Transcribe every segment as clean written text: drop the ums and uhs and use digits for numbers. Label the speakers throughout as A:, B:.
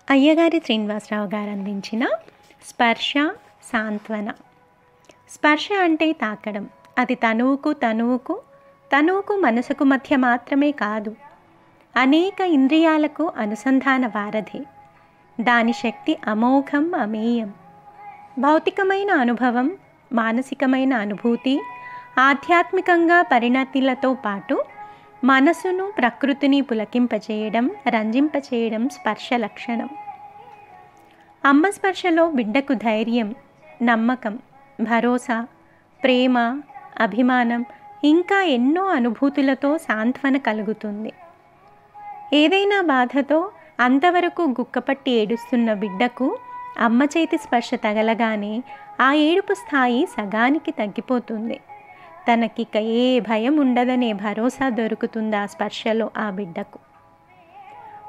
A: అయ్యగారి శ్రీనివాసరావు గారు అందించిన స్పర్శ సాంత్వన. స్పర్శ అంటే తాకడం. అది తనువుకు మనసుకు మధ్య మాత్రమే కాదు, అనేక ఇంద్రియాలకు అనుసంధాన వారధి. దాని శక్తి అమోఘం, అమేయం. భౌతికమైన అనుభవం, మానసికమైన అనుభూతి, ఆధ్యాత్మికంగా పరిణతిలతో పాటు మనసును, ప్రకృతిని పులకింపచేయడం, రంజింపచేయడం స్పర్శ లక్షణం. అమ్మ స్పర్శలో బిడ్డకు ధైర్యం, నమ్మకం, భరోసా, ప్రేమ, అభిమానం, ఇంకా ఎన్నో అనుభూతులతో సాంత్వన కలుగుతుంది. ఏదైనా బాధతో అంతవరకు గుక్కపట్టి ఏడుస్తున్న బిడ్డకు అమ్మ చేతి స్పర్శ తగలగానే ఆ ఏడుపు స్థాయి సగానికి తగ్గిపోతుంది. తనకిక ఏ భయం ఉండదనే భరోసా దొరుకుతుంది ఆ స్పర్శలో ఆ బిడ్డకు.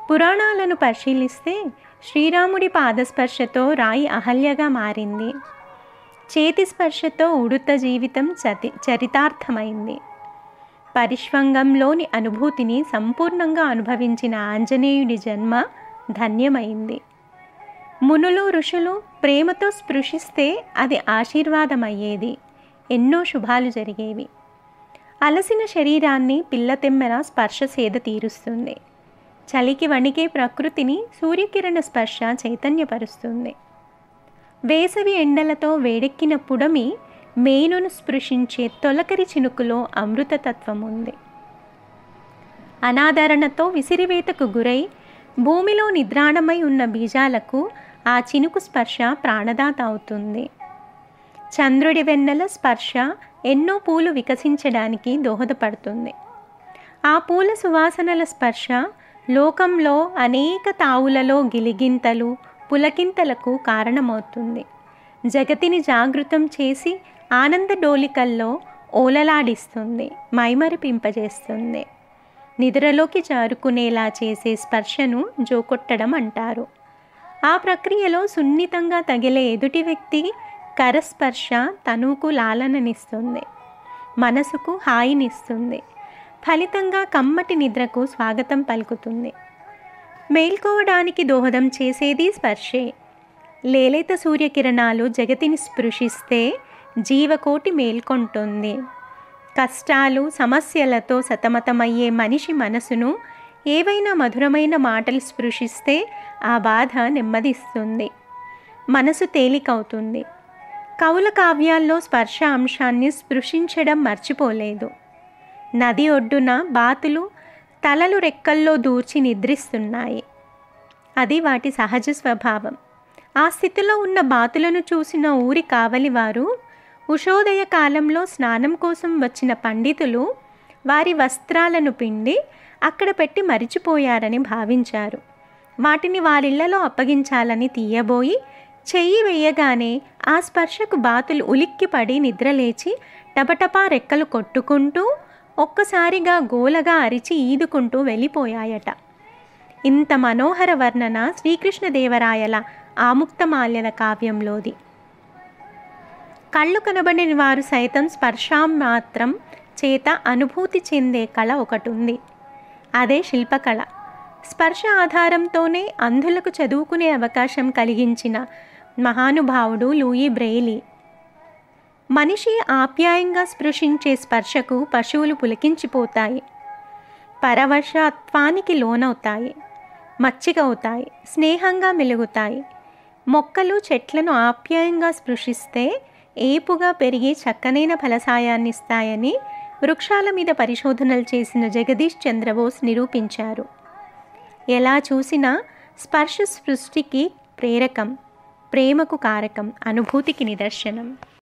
A: పురాణాలను పరిశీలిస్తే శ్రీరాముడి పాదస్పర్శతో రాయి అహల్యగా మారింది. చేతి స్పర్శతో ఉడుత జీవితం చరితార్థమైంది. పరిష్వంగంలోని అనుభూతిని సంపూర్ణంగా అనుభవించిన ఆంజనేయుడి జన్మ ధన్యమైంది. మునులు, ఋషులు ప్రేమతో స్పృశిస్తే అది ఆశీర్వాదమయ్యేది. ఎన్నో శుభాలు జరిగేవి. అలసిన శరీరాన్ని పిల్లతెమ్మెన స్పర్శ సేద తీరుస్తుంది. చలికి వణికే ప్రకృతిని సూర్యకిరణ స్పర్శ చైతన్యపరుస్తుంది. వేసవి ఎండలతో వేడెక్కిన పుడమి మేనును స్పృశించే తొలకరి చినుకులో అమృతతత్వం ఉంది. అనాదరణతో విసిరివేతకు గురై భూమిలో నిద్రాణమై ఉన్న బీజాలకు ఆ చినుకు స్పర్శ ప్రాణదాత అవుతుంది. చంద్రుడి వెన్నెల స్పర్శ ఎన్నో పూలు వికసించడానికి దోహదపడుతుంది. ఆ పూల సువాసనల స్పర్శ లోకంలో అనేక తావులలో గిలిగింతలు, పులకింతలకు కారణమవుతుంది. జగతిని జాగృతం చేసి ఆనంద డోలికల్లో ఓలలాడిస్తుంది, మైమరిపింపజేస్తుంది. నిద్రలోకి జారుకునేలా చేసే స్పర్శను జోకొట్టడం అంటారు. ఆ ప్రక్రియలో సున్నితంగా తగిలే ఎదుటి వ్యక్తి కరస్పర్శ తనువుకు లాలననిస్తుంది, మనసుకు హాయినిస్తుంది. ఫలితంగా కమ్మటి నిద్రకు స్వాగతం పలుకుతుంది. మేల్కోవడానికి దోహదం చేసేది స్పర్శే. లేలేత సూర్యకిరణాలు జగతిని స్పృశిస్తే జీవకోటి మేల్కొంటుంది. కష్టాలు, సమస్యలతో సతమతమయ్యే మనిషి మనసును ఏవైనా మధురమైన మాటలు స్పృశిస్తే ఆ బాధ నెమ్మదిస్తుంది, మనసు తేలికవుతుంది. కవుల కావ్యాల్లో స్పర్శ అంశాన్ని స్పృశించడం మర్చిపోలేదు. నది ఒడ్డున బాతులు తలలు రెక్కల్లో దూర్చి నిద్రిస్తున్నాయి. అది వాటి సహజ స్వభావం. ఆ స్థితిలో ఉన్న బాతులను చూసిన ఊరి కావలివారు ఉషోదయ కాలంలో స్నానం కోసం వచ్చిన పండితులు వారి వస్త్రాలను పిండి అక్కడ పెట్టి మరిచిపోయారని భావించారు. వాటిని వారిళ్లలో అప్పగించాలని తీయబోయి చెయ్యి వేయగానే ఆ స్పర్శకు బాతులు ఉలిక్కిపడి నిద్రలేచి టపటపా రెక్కలు కొట్టుకుంటూ ఒక్కసారిగా గోలగా అరిచి ఈదుకుంటూ వెళ్ళిపోయాయట. ఇంత మనోహర వర్ణన శ్రీకృష్ణదేవరాయల ఆముక్తమాల్యద కావ్యంలోది. కళ్ళు కనబడని వారు సైతం స్పర్శామాత్రం చేత అనుభూతి చెందే కళ ఒకటుంది. అదే శిల్పకళ. స్పర్శ ఆధారంతోనే అంధులకు చదువుకునే అవకాశం కలిగించిన మహానుభావుడు లూయి బ్రెయిలీ. మనిషి ఆప్యాయంగా స్పృశించే స్పర్శకు పశువులు పులకించిపోతాయి, పరవశత్వానికి లోనవుతాయి, మచ్చికవుతాయి, స్నేహంగా మెలుగుతాయి. మొక్కలు, చెట్లను ఆప్యాయంగా స్పృశిస్తే ఏపుగా పెరిగి చక్కనైన ఫలసాయాన్నిస్తాయని వృక్షాల మీద పరిశోధనలు చేసిన జగదీష్ చంద్రబోస్ నిరూపించారు. ఎలా చూసినా స్పర్శ సృష్టికి ప్రేరకం, ప్రేమకు కారకం, అనుభూతికి నిదర్శనం.